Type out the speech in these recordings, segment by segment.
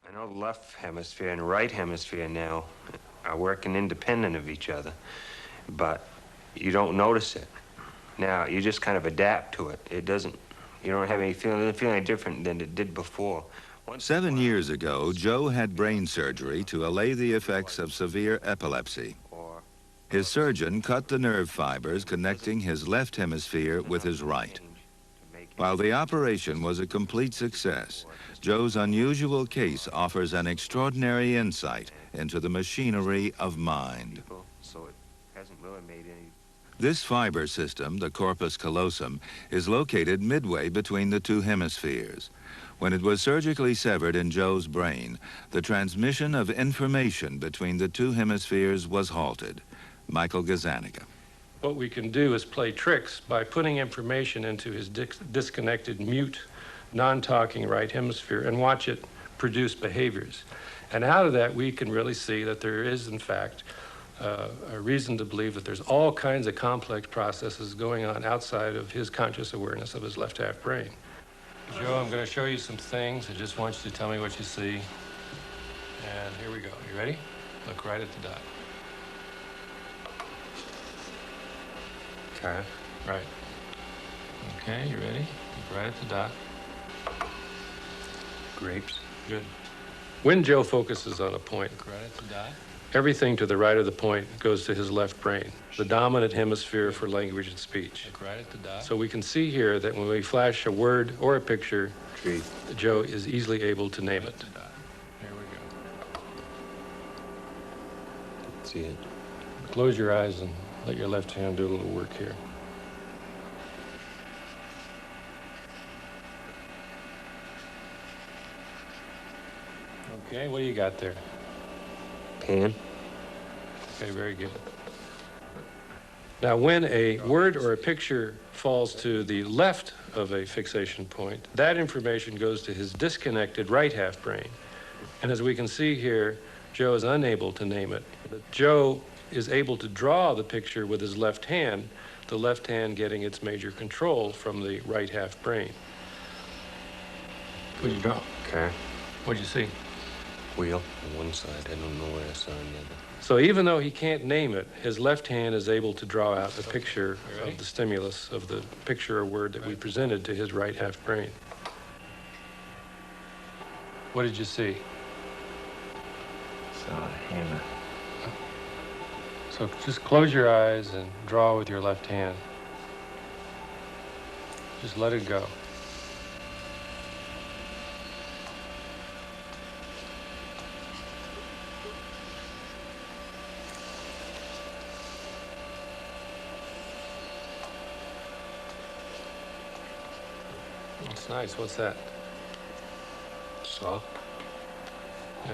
I know the left hemisphere and right hemisphere now are working independent of each other, but you don't notice it. Now, you just kind of adapt to it. You don't have any feeling, it doesn't feel any different than it did before. 7 years ago, Joe had brain surgery to allay the effects of severe epilepsy. His surgeon cut the nerve fibers connecting his left hemisphere with his right. While the operation was a complete success, Joe's unusual case offers an extraordinary insight into the machinery of mind. This fiber system, the corpus callosum, is located midway between the two hemispheres. When it was surgically severed in Joe's brain, the transmission of information between the two hemispheres was halted. Michael Gazzaniga. What we can do is play tricks by putting information into his disconnected, mute, non-talking right hemisphere and watch it produce behaviors. And out of that, we can really see that there is, in fact, a reason to believe that there's all kinds of complex processes going on outside of his conscious awareness of his left half brain. Joe, I'm going to show you some things. I just want you to tell me what you see. And here we go. You ready? Look right at the dot. Okay. Right. Okay, you ready? Look right at the dot. Grapes. Good. When Joe focuses on a point, look right at the dot. Everything to the right of the point goes to his left brain, the dominant hemisphere for language and speech. Look right at the dot. So we can see here that when we flash a word or a picture, Tree. Joe is easily able to name it. Here we go. See it. Close your eyes and let your left hand do a little work here. Okay, what do you got there? Pan. Okay, very good. Now, when a word or a picture falls to the left of a fixation point, that information goes to his disconnected right half brain. And as we can see here, Joe is unable to name it. Joe is able to draw the picture with his left hand, the left hand getting its major control from the right half brain. What'd you draw? Okay. What'd you see? Wheel on one side. I don't know where I saw on the other. So even though he can't name it, his left hand is able to draw out the picture of the stimulus of the picture or word that we presented to his right half brain. What did you see? Saw a hammer. So just close your eyes and draw with your left hand. Just let it go. That's nice. What's that? Saw. Yeah.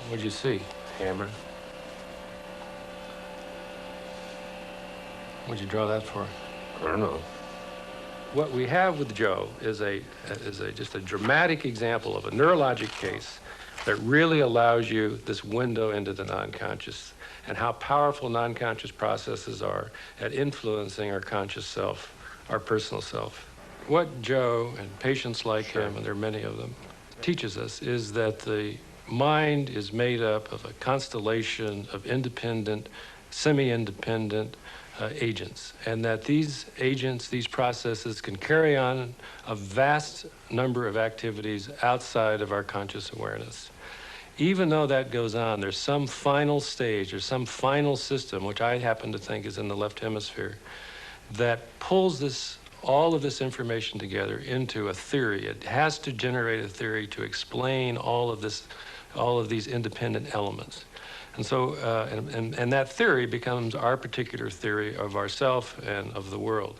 What'd you see? Hammer. What'd you draw that for? I don't know. What we have with Joe is just a dramatic example of a neurologic case that really allows you this window into the non-conscious and how powerful non-conscious processes are at influencing our conscious self, our personal self. What Joe and patients like him, and there are many of them, teaches us is that the mind is made up of a constellation of independent, semi-independent agents, and that these agents, these processes can carry on a vast number of activities outside of our conscious awareness. Even though that goes on, there's some final stage or some final system, which I happen to think is in the left hemisphere, that pulls all of this information together into a theory. It has to generate a theory to explain all of these independent elements. And so, and that theory becomes our particular theory of ourself and of the world.